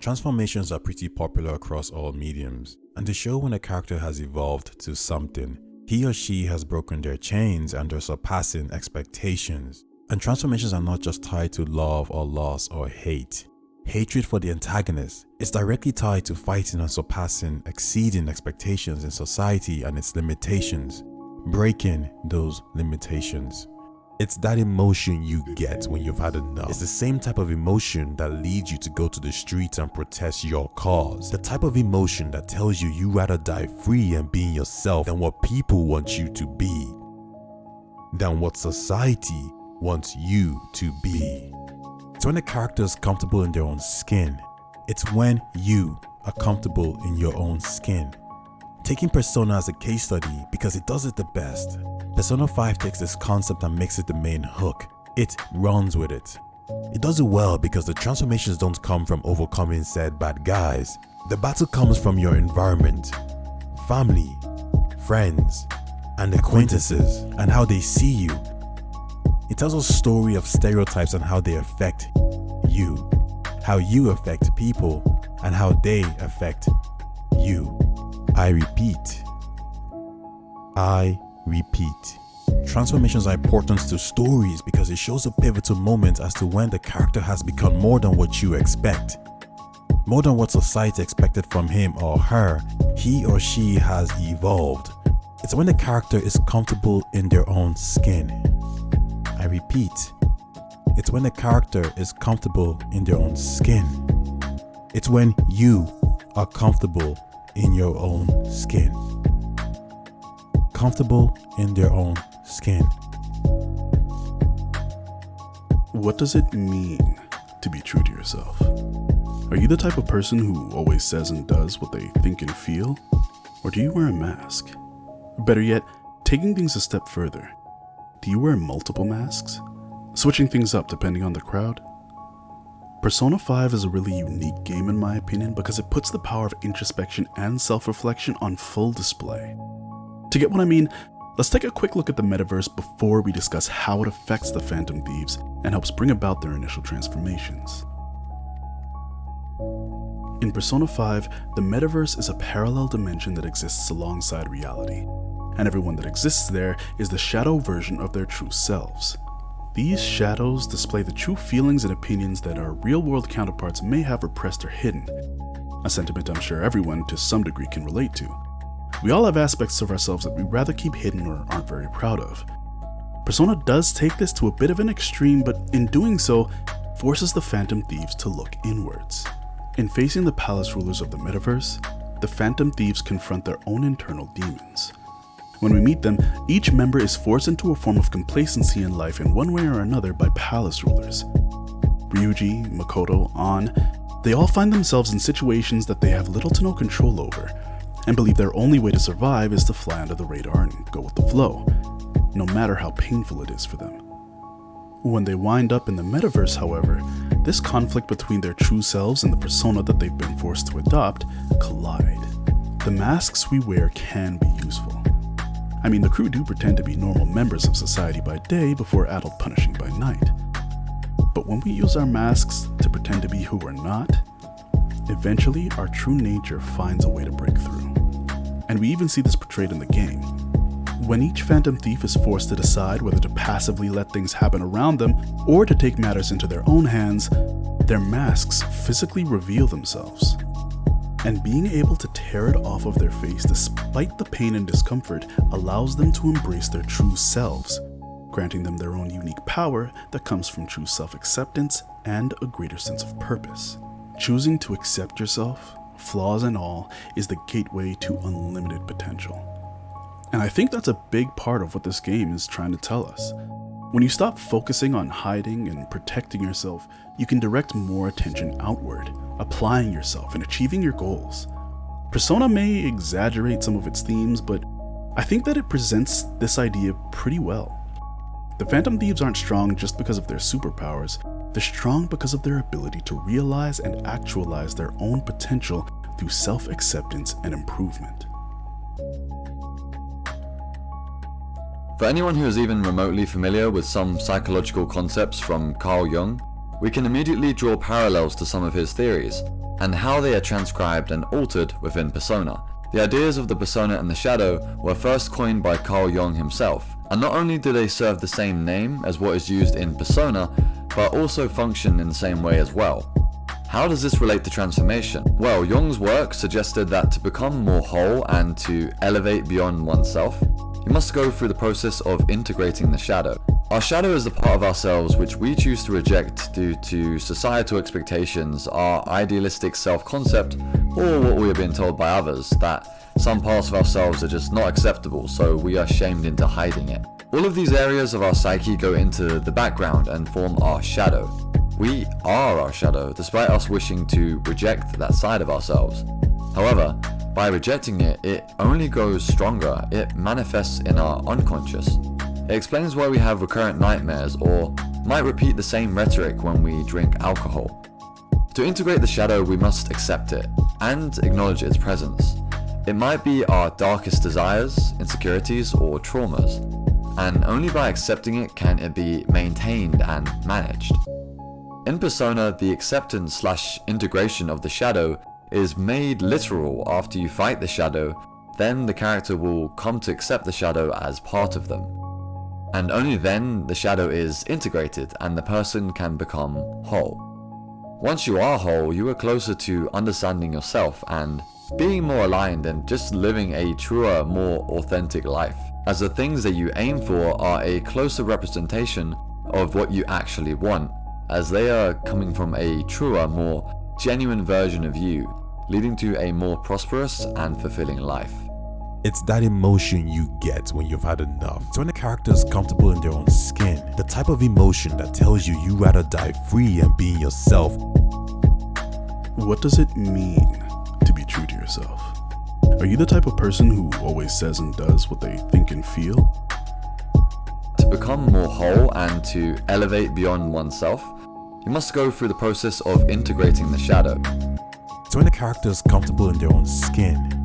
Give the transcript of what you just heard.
Transformations are pretty popular across all mediums, and they show when a character has evolved to something. He or she has broken their chains and are surpassing expectations. And transformations are not just tied to love or loss or hate. Hatred for the antagonist is directly tied to fighting and surpassing, exceeding expectations in society and its limitations, breaking those limitations. It's that emotion you get when you've had enough. It's the same type of emotion that leads you to go to the streets and protest your cause. The type of emotion that tells you you'd rather die free and being yourself than what people want you to be, than what society wants you to be. It's when a character is comfortable in their own skin. It's when you are comfortable in your own skin. Taking Persona as a case study because it does it the best. Persona 5 takes this concept and makes it the main hook. It runs with it. It does it well because the transformations don't come from overcoming said bad guys. The battle comes from your environment, family, friends, and acquaintances, and how they see you. It tells a story of stereotypes and how they affect you, how you affect people, and how they affect you. I repeat. Transformations are important to stories because it shows a pivotal moment as to when the character has become more than what you expect. More than what society expected from him or her, he or she has evolved. It's when the character is comfortable in their own skin. I repeat, it's when the character is comfortable in their own skin. It's when you are comfortable in your own skin. Comfortable in their own skin. What does it mean to be true to yourself? Are you the type of person who always says and does what they think and feel? Or do you wear a mask? Better yet, taking things a step further, do you wear multiple masks? Switching things up depending on the crowd? Persona 5 is a really unique game in my opinion because it puts the power of introspection and self-reflection on full display. To get what I mean, let's take a quick look at the metaverse before we discuss how it affects the Phantom Thieves and helps bring about their initial transformations. In Persona 5, the metaverse is a parallel dimension that exists alongside reality, and everyone that exists there is the shadow version of their true selves. These shadows display the true feelings and opinions that our real-world counterparts may have repressed or hidden, a sentiment I'm sure everyone to some degree can relate to. We all have aspects of ourselves that we'd rather keep hidden or aren't very proud of. Persona does take this to a bit of an extreme, but in doing so, forces the Phantom Thieves to look inwards. In facing the palace rulers of the metaverse, the Phantom Thieves confront their own internal demons. When we meet them, each member is forced into a form of complacency in life in one way or another by palace rulers. Ryuji, Makoto, An, they all find themselves in situations that they have little to no control over, and believe their only way to survive is to fly under the radar and go with the flow, no matter how painful it is for them. When they wind up in the metaverse, however, this conflict between their true selves and the persona that they've been forced to adopt collide. The masks we wear can be useful. I mean, the crew do pretend to be normal members of society by day before adult punishing by night. But when we use our masks to pretend to be who we're not, eventually our true nature finds a way to break through. And we even see this portrayed in the game. When each Phantom Thief is forced to decide whether to passively let things happen around them or to take matters into their own hands, their masks physically reveal themselves. And being able to tear it off of their face despite the pain and discomfort allows them to embrace their true selves, granting them their own unique power that comes from true self-acceptance and a greater sense of purpose. Choosing to accept yourself, flaws and all, is the gateway to unlimited potential. And I think that's a big part of what this game is trying to tell us. When you stop focusing on hiding and protecting yourself, you can direct more attention outward, applying yourself and achieving your goals. Persona may exaggerate some of its themes, but I think that it presents this idea pretty well. The Phantom Thieves aren't strong just because of their superpowers, they're strong because of their ability to realize and actualize their own potential through self-acceptance and improvement. For anyone who is even remotely familiar with some psychological concepts from Carl Jung, we can immediately draw parallels to some of his theories, and how they are transcribed and altered within Persona. The ideas of the persona and the shadow were first coined by Carl Jung himself, and not only do they serve the same name as what is used in Persona, but also function in the same way as well. How does this relate to transformation? Well, Jung's work suggested that to become more whole and to elevate beyond oneself, you must go through the process of integrating the shadow. Our shadow is the part of ourselves which we choose to reject due to societal expectations, our idealistic self-concept, or what we are being told by others, that some parts of ourselves are just not acceptable, so we are shamed into hiding it. All of these areas of our psyche go into the background and form our shadow. We are our shadow, despite us wishing to reject that side of ourselves. However, by rejecting it, it only grows stronger. It manifests in our unconscious. It explains why we have recurrent nightmares or might repeat the same rhetoric when we drink alcohol. To integrate the shadow, we must accept it and acknowledge its presence. It might be our darkest desires, insecurities, or traumas, and only by accepting it can it be maintained and managed. In Persona, the acceptance/integration of the shadow is made literal. After you fight the shadow, then the character will come to accept the shadow as part of them. And only then the shadow is integrated and the person can become whole. Once you are whole, you are closer to understanding yourself and being more aligned and just living a truer, more authentic life, as the things that you aim for are a closer representation of what you actually want, as they are coming from a truer, more genuine version of you, leading to a more prosperous and fulfilling life. It's that emotion you get when you've had enough. It's when a character is comfortable in their own skin. The type of emotion that tells you you'd rather die free and being yourself. What does it mean to be true to yourself? Are you the type of person who always says and does what they think and feel? To become more whole and to elevate beyond oneself, you must go through the process of integrating the shadow. It's when a character is comfortable in their own skin.